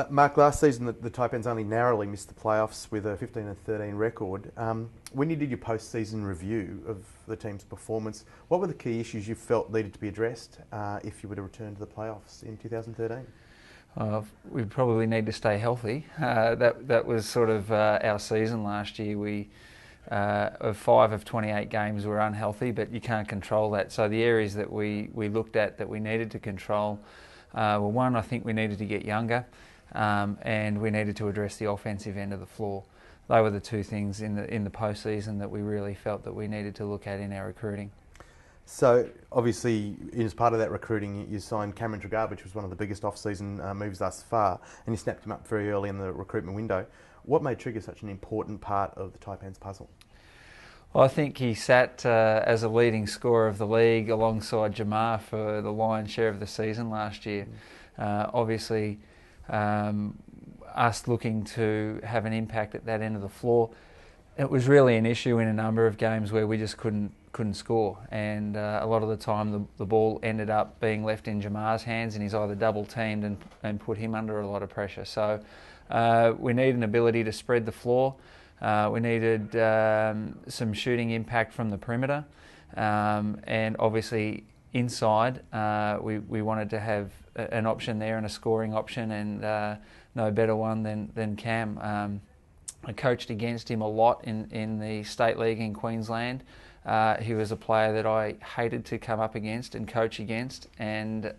Mark, last season the Taipans only narrowly missed the playoffs with a 15-13 record. When you did your post-season review of the team's performance, what were the key issues you felt needed to be addressed if you were to return to the playoffs in 2013? We probably need to stay healthy. That was sort of our season last year. We of 5 of 28 games were unhealthy, but you can't control that. So the areas that we looked at that we needed to control were, one, I think we needed to get younger. And we needed to address the offensive end of the floor. They were the two things in the postseason that we really felt that we needed to look at in our recruiting. So obviously, as part of that recruiting, you signed Cameron Taipans, which was one of the biggest off-season moves thus far, and you snapped him up very early in the recruitment window. What made Trigger such an important part of the Taipans puzzle? Well, I think he sat as a leading scorer of the league alongside Jamar for the lion's share of the season last year. Obviously, us looking to have an impact at that end of the floor, it was really an issue in a number of games where we just couldn't score, and a lot of the time the ball ended up being left in Jamar's hands, and he's either double teamed and put him under a lot of pressure. So we need an ability to spread the floor. We needed some shooting impact from the perimeter, and obviously inside we wanted to have an option there and a scoring option, and no better one than Cam. I coached against him a lot in the State League in Queensland. He was a player that I hated to come up against and coach against, and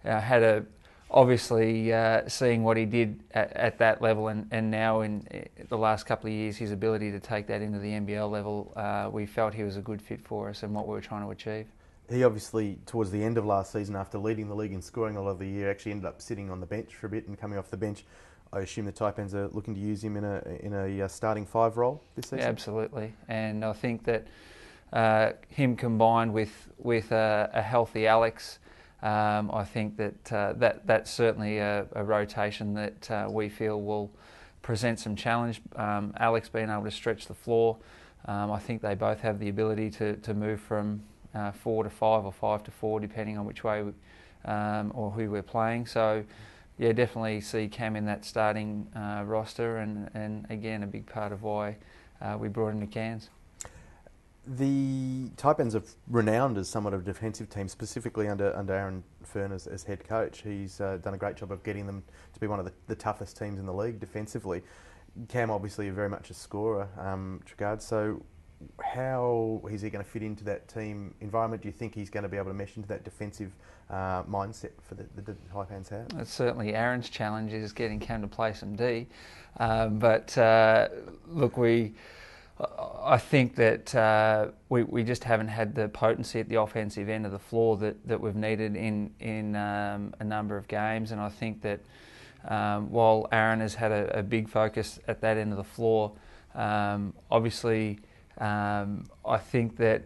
had obviously seeing what he did at that level, and now in the last couple of years his ability to take that into the NBL level, we felt he was a good fit for us and what we were trying to achieve. He obviously, towards the end of last season, after leading the league and scoring a lot of the year, actually ended up sitting on the bench for a bit and coming off the bench. I assume the Taipans are looking to use him in a starting 5 role this season? Yeah, absolutely, and I think that him combined with a healthy Alex, I think that's certainly a rotation that we feel will present some challenge. Alex being able to stretch the floor, I think they both have the ability to move from 4 to 5 or 5 to 4, depending on which way or who we're playing. So, yeah, definitely see Cam in that starting roster, and again, a big part of why we brought him to Cairns. The Taipans are renowned as somewhat of a defensive team, specifically under Aaron Fern as head coach. He's done a great job of getting them to be one of the toughest teams in the league defensively. Cam obviously very much a scorer, Taipans. So how is he going to fit into that team environment? Do you think he's going to be able to mesh into that defensive mindset for the Taipans have? That's certainly Aaron's challenge, is getting Cam to play some D. But look, I think that we just haven't had the potency at the offensive end of the floor that we've needed in a number of games, and I think that while Aaron has had a big focus at that end of the floor, obviously I think that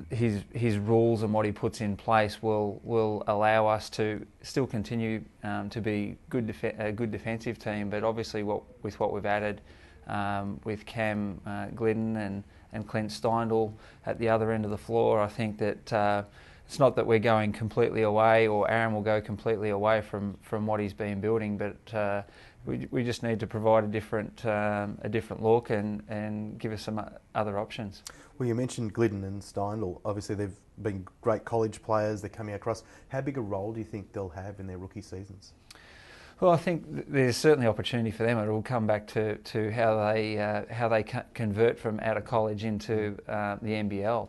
his rules and what he puts in place will allow us to still continue to be a good defensive team, but obviously with what we've added with Cam Glidden and Clint Steindl at the other end of the floor, I think that it's not that we're going completely away, or Aaron will go completely away from what he's been building, but we just need to provide a different look and give us some other options. Well, you mentioned Glidden and Steindl. Obviously, they've been great college players. They're coming across. How big a role do you think they'll have in their rookie seasons? Well, I think there's certainly opportunity for them. It will come back to how they convert from out of college into the NBL.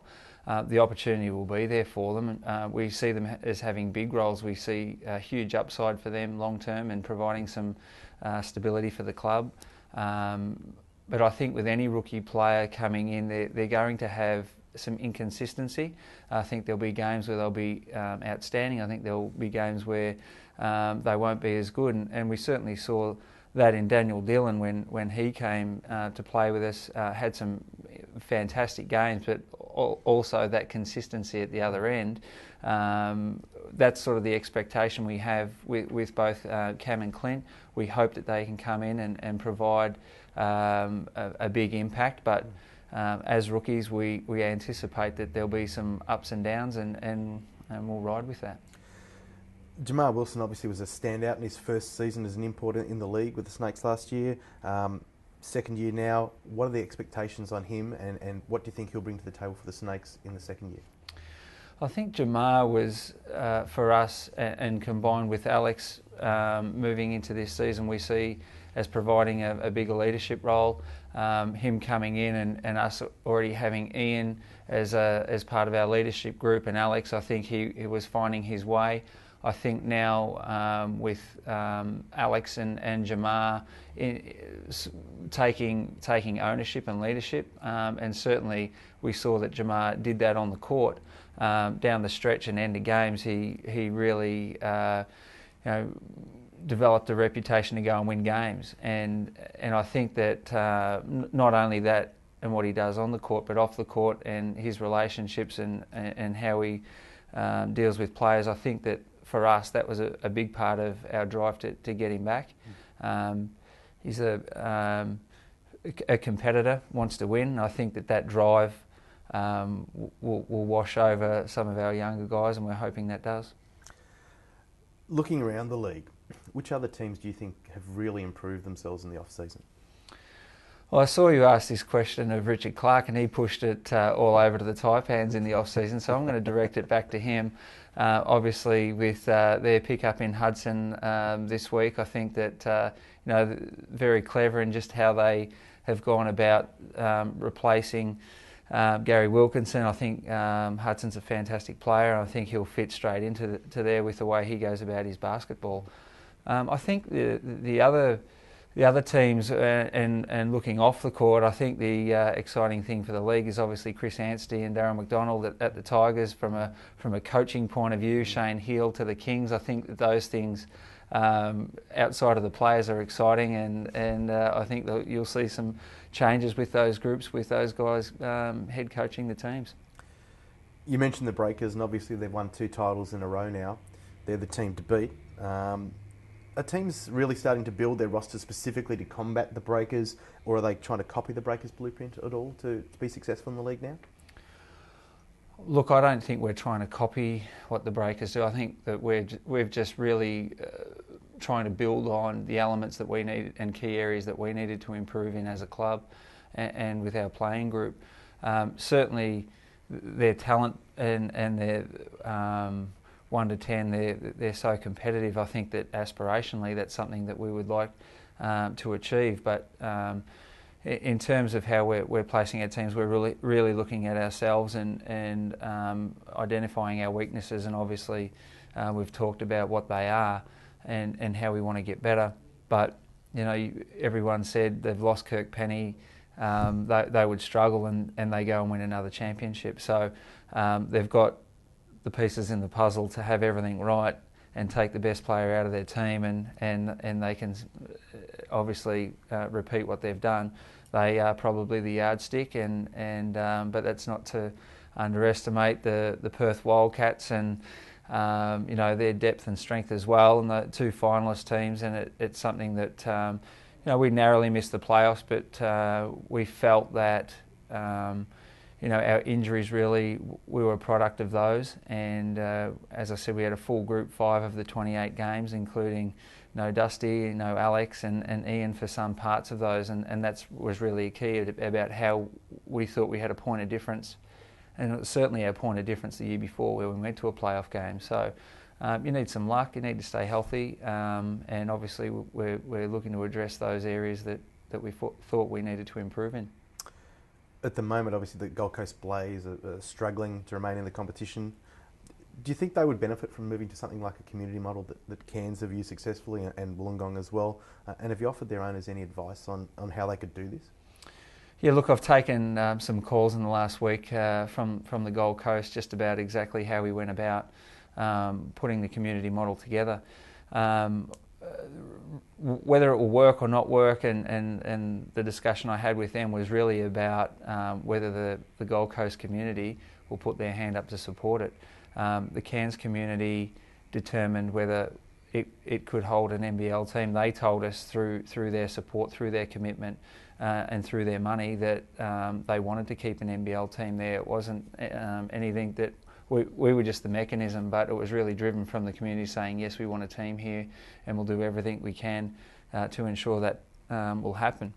The opportunity will be there for them. We see them as having big roles. We see a huge upside for them long term and providing some stability for the club. But I think with any rookie player coming in, they're going to have some inconsistency. I think there'll be games where they'll be outstanding. I think there'll be games where they won't be as good, and we certainly saw that in Daniel Dillon when he came to play with us. Had some fantastic games, but also that consistency at the other end. That's sort of the expectation we have with both Cam and Clint. We hope that they can come in and provide a big impact, but as rookies we anticipate that there'll be some ups and downs, and we'll ride with that. Jamar Wilson obviously was a standout in his first season as an import in the league with the Snakes last year. Second year now, what are the expectations on him, and what do you think he'll bring to the table for the Snakes in the second year? I think Jamar was, for us, and combined with Alex moving into this season, we see as providing a bigger leadership role. Him coming in and us already having Ian as part of our leadership group, and Alex, I think he was finding his way. I think now with Alex and Jamar taking ownership and leadership, and certainly we saw that Jamar did that on the court. Down the stretch and end of games, he really developed a reputation to go and win games, and I think that not only that and what he does on the court, but off the court and his relationships and how he deals with players. I think that for us that was a big part of our drive to get him back. He's a competitor, wants to win. I think that drive will wash over some of our younger guys, and we're hoping that does. Looking around the league, which other teams do you think have really improved themselves in the off-season? Well, I saw you ask this question of Richard Clark, and he pushed it all over to the Taipans in the off-season, so I'm going to direct it back to him. Obviously, with their pickup in Hudson this week, I think that very clever in just how they have gone about replacing Gary Wilkinson. I think Hudson's a fantastic player, and I think he'll fit straight into there with the way he goes about his basketball. I think the other teams and looking off the court, I think the exciting thing for the league is obviously Chris Anstey and Darren McDonald at the Tigers from a coaching point of view. Shane Heal to the Kings. I think that those things outside of the players are exciting, and I think that you'll see some changes with those groups, with those guys head coaching the teams. You mentioned the Breakers, and obviously they've won 2 titles in a row now. They're the team to beat. Are teams really starting to build their roster specifically to combat the Breakers, or are they trying to copy the Breakers' blueprint at all to be successful in the league now? Look, I don't think we're trying to copy what the Breakers do. I think that we've just really trying to build on the elements that we need and key areas that we needed to improve in as a club and with our playing group. Certainly their talent and their 1 to 10, they're so competitive. I think that aspirationally that's something that we would like to achieve. But in terms of how we're placing our teams, we're really looking at ourselves and identifying our weaknesses. And obviously we've talked about what they are and how we want to get better. But everyone said they've lost Kirk Penny. They would struggle and they go and win another championship. So they've got the pieces in the puzzle to have everything right and take the best player out of their team, and they can obviously repeat what they've done. They are probably the yardstick, but that's not to underestimate the Perth Wildcats and their depth and strength as well, and the 2 finalist teams. And it's something that we narrowly missed the playoffs, but we felt that. Our injuries really, we were a product of those, and as I said, we had a full group 5 of the 28 games, including no Dusty, no Alex and Ian for some parts of those, and that was really a key about how we thought we had a point of difference, and it was certainly our point of difference the year before where we went to a playoff game. So you need some luck, you need to stay healthy, and obviously we're looking to address those areas that we thought we needed to improve in. At the moment, obviously, the Gold Coast Blaze are struggling to remain in the competition. Do you think they would benefit from moving to something like a community model that Cairns have used successfully, and Wollongong as well? And have you offered their owners any advice on how they could do this? Yeah, look, I've taken some calls in the last week from the Gold Coast just about exactly how we went about putting the community model together. Whether it will work or not work, and the discussion I had with them was really about whether the Gold Coast community will put their hand up to support it. The Cairns community determined whether it could hold an NBL team. They told us through their support, through their commitment and through their money that they wanted to keep an NBL team there. It wasn't anything that we were just the mechanism, but it was really driven from the community saying, yes, we want a team here and we'll do everything we can to ensure that will happen.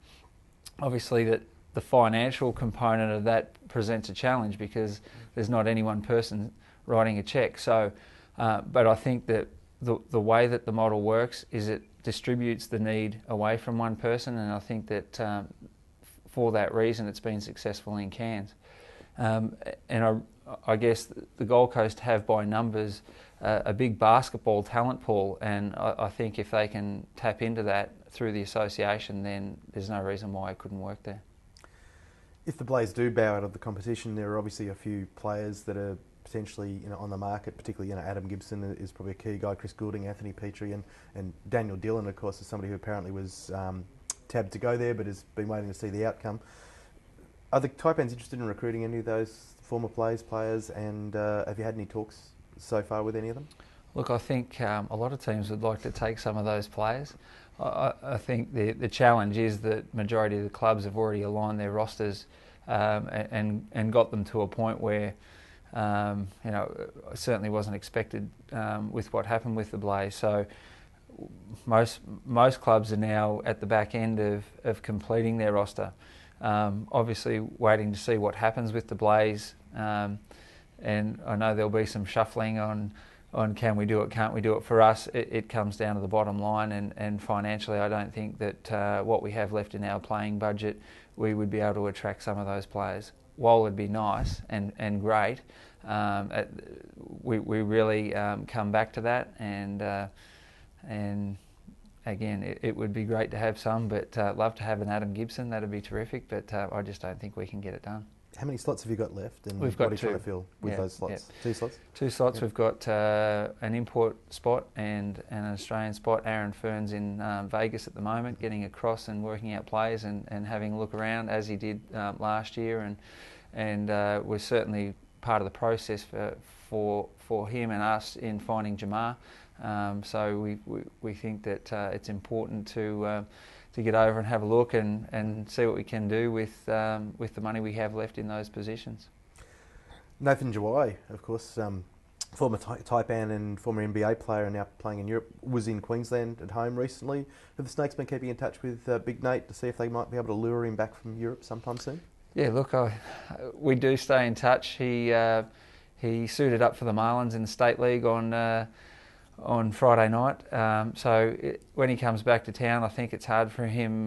Obviously, that the financial component of that presents a challenge because there's not any one person writing a cheque. So, but I think that the way that the model works is it distributes the need away from one person, and I think that for that reason it's been successful in Cairns. And I guess the Gold Coast have by numbers a big basketball talent pool, and I think if they can tap into that through the association, then there's no reason why it couldn't work there. If the Blaze do bow out of the competition, there are obviously a few players that are potentially on the market, particularly Adam Gibson is probably a key guy, Chris Goulding, Anthony Petrie, and Daniel Dillon, of course, is somebody who apparently was tabbed to go there but has been waiting to see the outcome. Are the Taipans interested in recruiting any of those former players, and have you had any talks so far with any of them? Look, I think a lot of teams would like to take some of those players. I think the challenge is that majority of the clubs have already aligned their rosters and got them to a point where certainly wasn't expected with what happened with the Blaze. So most clubs are now at the back end of completing their roster. Obviously waiting to see what happens with the Blaze, and I know there'll be some shuffling on can we do it, can't we do it. For us, it comes down to the bottom line, and financially I don't think that what we have left in our playing budget, we would be able to attract some of those players. While it'd be nice and great, we really come back to that, and again, it would be great to have some, but love to have an Adam Gibson. That'd be terrific, but I just don't think we can get it done. How many slots have you got left, and We've got what are you two. trying to fill with those slots? Yeah. 2 slots? 2 slots. Yep. We've got an import spot and an Australian spot. Aaron Fern's in Vegas at the moment, getting across and working out plays and having a look around as he did last year, and was certainly part of the process for him and us in finding Jamar. So we think that it's important to get over and have a look and see what we can do with the money we have left in those positions. Nathan Jawai, of course, former Taipan and former NBA player, and now playing in Europe, was in Queensland at home recently. Have the Snakes been keeping in touch with Big Nate to see if they might be able to lure him back from Europe sometime soon? Yeah, look, we do stay in touch. He suited up for the Marlins in the State League on Friday night. When he comes back to town, I think it's hard for him,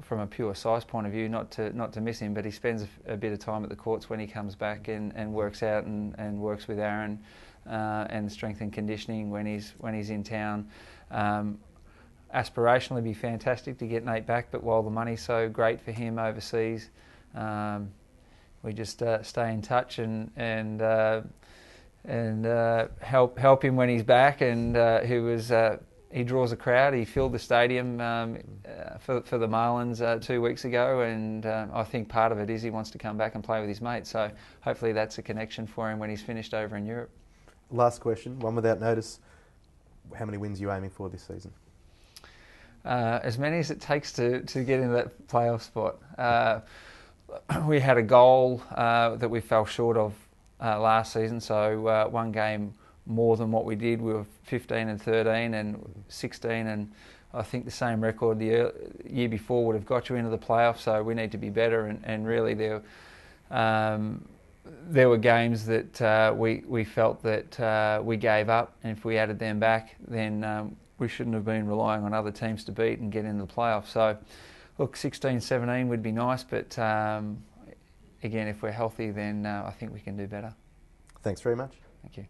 from a pure size point of view, not to miss him, but he spends a bit of time at the courts when he comes back and works out and works with Aaron and strength and conditioning when he's in town. Aspirationally, it'd be fantastic to get Nate back, but while the money's so great for him overseas, we just stay in touch and help him when he's back. And he draws a crowd. He filled the stadium for the Marlins 2 weeks ago, and I think part of it is he wants to come back and play with his mates. So hopefully that's a connection for him when he's finished over in Europe. Last question, one without notice. How many wins are you aiming for this season? As many as it takes to get into that playoff spot. We had a goal that we fell short of last season, so one game more than what we did. We were 15 and 13 and 16, and I think the same record the year before would have got you into the playoffs, so we need to be better, and really there were games that we felt that we gave up, and if we added them back, then we shouldn't have been relying on other teams to beat and get into the playoffs. So look, 16-17 would be nice, but again, if we're healthy, then I think we can do better. Thanks very much. Thank you.